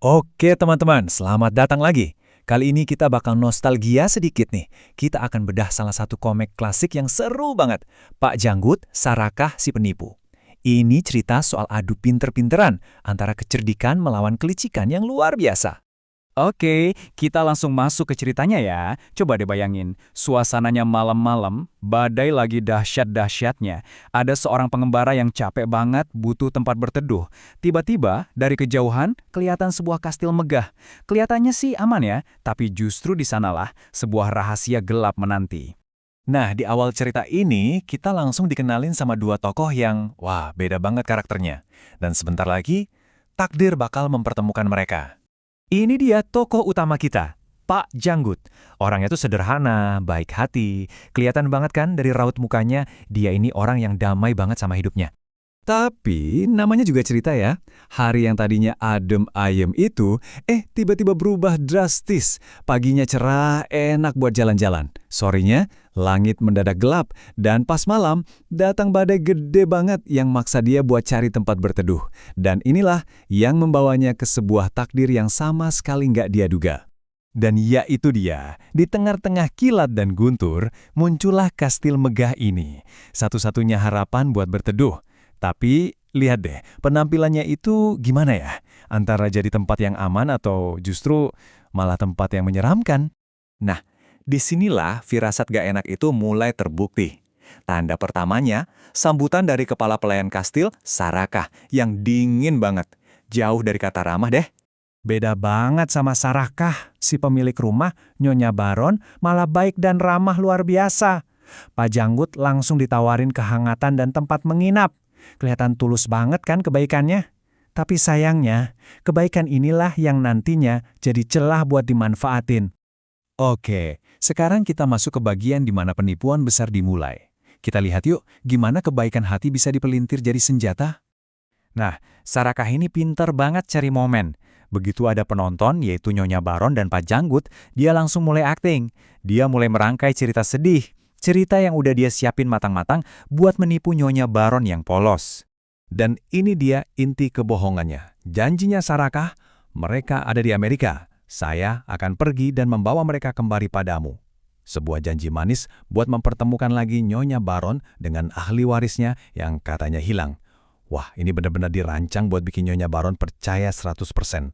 Oke teman-teman, selamat datang lagi. Kali ini kita bakal nostalgia sedikit nih. Kita akan bedah salah satu komik klasik yang seru banget. Pak Janggut, Sarakah si Penipu. Ini cerita soal adu pinter-pinteran antara kecerdikan melawan kelicikan yang luar biasa. Oke, kita langsung masuk ke ceritanya ya. Coba deh bayangin, suasananya malam-malam, badai lagi dahsyat-dahsyatnya. Ada seorang pengembara yang capek banget, butuh tempat berteduh. Tiba-tiba, dari kejauhan, kelihatan sebuah kastil megah. Kelihatannya sih aman ya, tapi justru di sanalah sebuah rahasia gelap menanti. Nah, di awal cerita ini, kita langsung dikenalin sama dua tokoh yang, wah, beda banget karakternya. Dan sebentar lagi, takdir bakal mempertemukan mereka. Ini dia tokoh utama kita, Pak Janggut. Orangnya tuh sederhana, baik hati. Kelihatan banget kan dari raut mukanya, dia ini orang yang damai banget sama hidupnya. Tapi namanya juga cerita ya. Hari yang tadinya adem ayem itu, tiba-tiba berubah drastis. Paginya cerah, enak buat jalan-jalan. Sorenya, langit mendadak gelap. Dan pas malam, datang badai gede banget yang maksa dia buat cari tempat berteduh. Dan inilah yang membawanya ke sebuah takdir yang sama sekali nggak dia duga. Dan ya itu dia, di tengah-tengah kilat dan guntur, muncullah kastil megah ini. Satu-satunya harapan buat berteduh. Tapi, lihat deh, penampilannya itu gimana ya? Antara jadi tempat yang aman atau justru malah tempat yang menyeramkan? Nah, disinilah firasat gak enak itu mulai terbukti. Tanda pertamanya, sambutan dari kepala pelayan kastil, Sarakah, yang dingin banget. Jauh dari kata ramah deh. Beda banget sama Sarakah, si pemilik rumah, Nyonya Baron, malah baik dan ramah luar biasa. Pak Janggut langsung ditawarin kehangatan dan tempat menginap. Kelihatan tulus banget kan kebaikannya? Tapi sayangnya, kebaikan inilah yang nantinya jadi celah buat dimanfaatin. Oke, sekarang kita masuk ke bagian di mana penipuan besar dimulai. Kita lihat yuk, gimana kebaikan hati bisa dipelintir jadi senjata? Nah, Sarakah ini pinter banget cari momen. Begitu ada penonton, yaitu Nyonya Baron dan Pak Janggut, dia langsung mulai akting. Dia mulai merangkai cerita sedih. Cerita yang udah dia siapin matang-matang buat menipu Nyonya Baron yang polos. Dan ini dia inti kebohongannya. Janjinya Sarakah, mereka ada di Amerika. Saya akan pergi dan membawa mereka kembali padamu. Sebuah janji manis buat mempertemukan lagi Nyonya Baron dengan ahli warisnya yang katanya hilang. Wah, ini benar-benar dirancang buat bikin Nyonya Baron percaya 100%.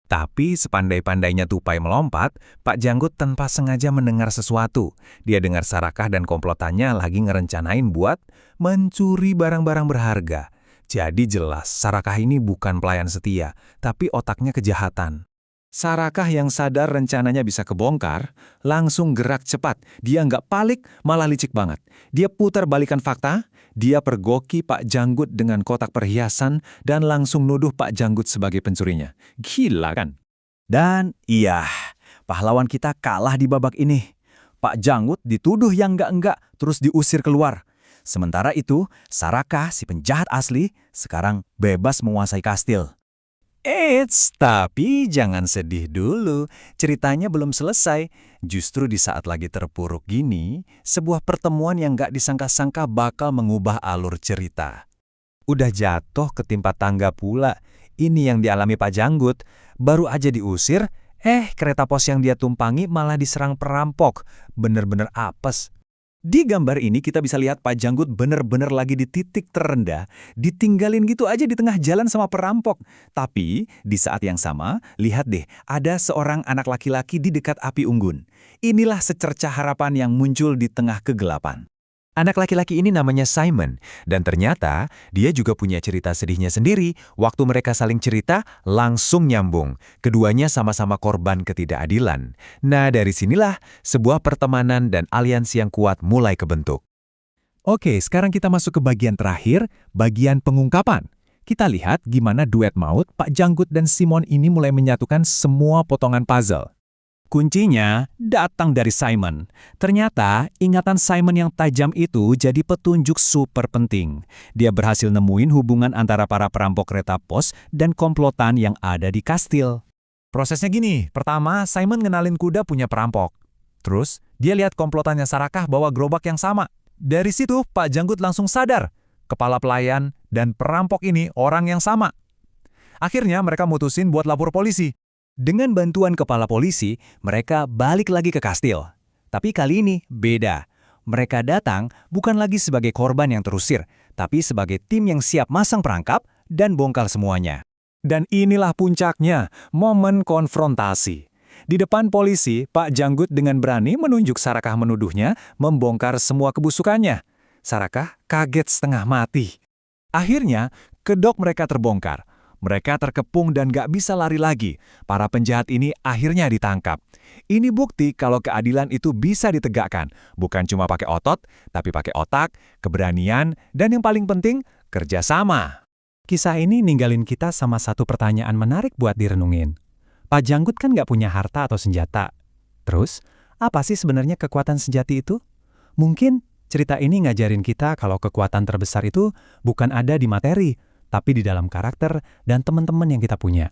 Tapi sepandai-pandainya tupai melompat, Pak Janggut tanpa sengaja mendengar sesuatu. Dia dengar Sarakah dan komplotannya lagi ngerencanain buat mencuri barang-barang berharga. Jadi jelas, Sarakah ini bukan pelayan setia, tapi otaknya kejahatan. Sarakah yang sadar rencananya bisa kebongkar, langsung gerak cepat. Dia nggak panik, malah licik banget. Dia putar balikan fakta, dia pergoki Pak Janggut dengan kotak perhiasan dan langsung nuduh Pak Janggut sebagai pencurinya. Gila kan? Dan iya, pahlawan kita kalah di babak ini. Pak Janggut dituduh yang enggak-enggak, terus diusir keluar. Sementara itu, Sarakah, si penjahat asli, sekarang bebas menguasai kastil. Tapi jangan sedih dulu, ceritanya belum selesai. Justru di saat lagi terpuruk gini, sebuah pertemuan yang gak disangka-sangka bakal mengubah alur cerita. Udah jatuh ketimpa tangga pula, ini yang dialami Pak Janggut. Baru aja diusir, kereta pos yang dia tumpangi malah diserang perampok. Bener-bener apes. Di gambar ini kita bisa lihat Pak Janggut bener-bener lagi di titik terendah, ditinggalin gitu aja di tengah jalan sama perampok. Tapi di saat yang sama, lihat deh, ada seorang anak laki-laki di dekat api unggun. Inilah secercah harapan yang muncul di tengah kegelapan. Anak laki-laki ini namanya Simon, dan ternyata dia juga punya cerita sedihnya sendiri. Waktu mereka saling cerita, langsung nyambung. Keduanya sama-sama korban ketidakadilan. Nah, dari sinilah sebuah pertemanan dan aliansi yang kuat mulai kebentuk. Oke, sekarang kita masuk ke bagian terakhir, bagian pengungkapan. Kita lihat gimana duet maut Pak Janggut dan Simon ini mulai menyatukan semua potongan puzzle. Kuncinya datang dari Simon. Ternyata, ingatan Simon yang tajam itu jadi petunjuk super penting. Dia berhasil nemuin hubungan antara para perampok kereta pos dan komplotan yang ada di kastil. Prosesnya gini, pertama Simon ngenalin kuda punya perampok. Terus, dia lihat komplotannya Sarakah bawa gerobak yang sama. Dari situ, Pak Janggut langsung sadar, kepala pelayan dan perampok ini orang yang sama. Akhirnya mereka mutusin buat lapor polisi. Dengan bantuan kepala polisi, mereka balik lagi ke kastil. Tapi kali ini beda. Mereka datang bukan lagi sebagai korban yang terusir, tapi sebagai tim yang siap masang perangkap dan bongkar semuanya. Dan inilah puncaknya, momen konfrontasi. Di depan polisi, Pak Janggut dengan berani menunjuk Sarakah menuduhnya membongkar semua kebusukannya. Sarakah kaget setengah mati. Akhirnya, kedok mereka terbongkar. Mereka terkepung dan gak bisa lari lagi. Para penjahat ini akhirnya ditangkap. Ini bukti kalau keadilan itu bisa ditegakkan. Bukan cuma pakai otot, tapi pakai otak, keberanian, dan yang paling penting, kerjasama. Kisah ini ninggalin kita sama satu pertanyaan menarik buat direnungin. Pak Janggut kan nggak punya harta atau senjata. Terus, apa sih sebenarnya kekuatan sejati itu? Mungkin cerita ini ngajarin kita kalau kekuatan terbesar itu bukan ada di materi, tapi di dalam karakter dan teman-teman yang kita punya.